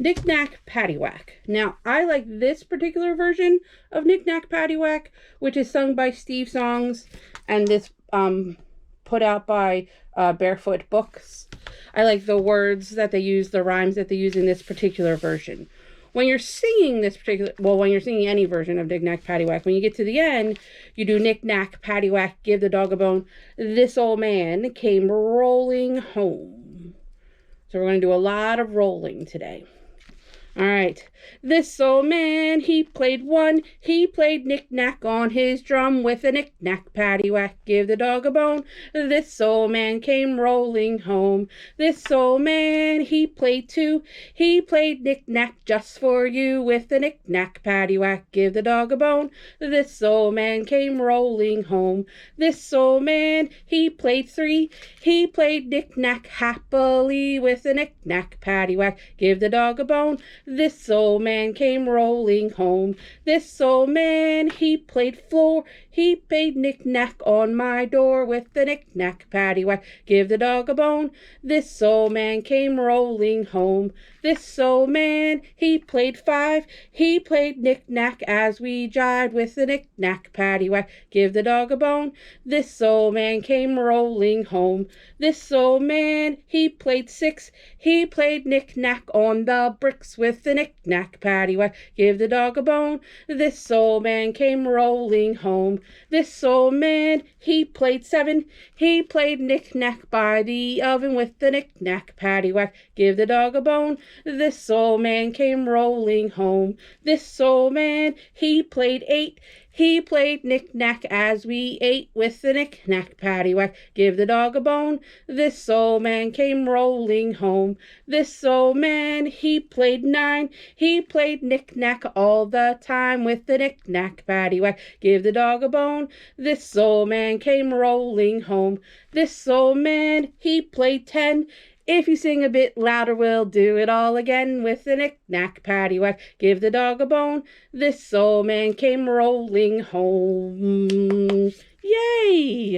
Knick Knack Paddywhack. Now, I like this particular version of Knick Knack Paddywhack, which is sung by SteveSongs, and this put out by Barefoot Books. I like the words that they use, the rhymes that they use in this particular version. When you're singing when you're singing any version of Knick Knack Paddywhack, when you get to the end, you do Knick Knack Paddywhack, give the dog a bone. This old man came rolling home. So we're going to do a lot of rolling today. All right. This old man, he played knick-knack on his drum with a knick-knack paddywhack, give the dog a bone. This old man came rolling home. This old man, he played knick-knack just for you with a knick-knack paddywhack, give the dog a bone. This old man came rolling home. This old man, he played knick-knack happily with a knick-knack paddywhack, give the dog a bone. This old man came rolling home. This old man, he played knick-knack on my door with the knick-knack paddywhack, give the dog a bone. This old man came rolling home. This old man, he played knick-knack as we jived with the knick-knack paddywhack, give the dog a bone. This old man came rolling home. This old man, he played knick-knack on the bricks with the knick-knack paddywhack, give the dog a bone. This old man came rolling home. This old man, he played knick-knack by the oven with the knick-knack paddywhack, give the dog a bone. This old man came rolling home. This old man, he played knick-knack as we ate with the knick-knack paddywhack, give the dog a bone. This old man came rolling home. This old man, he played knick-knack all the time with the knick-knack paddywhack, give the dog a bone. This old man came rolling home. This old man, he played 10. If you sing a bit louder, we'll do it all again with the knick-knack paddywhack, give the dog a bone. This old man came rolling home. Yay!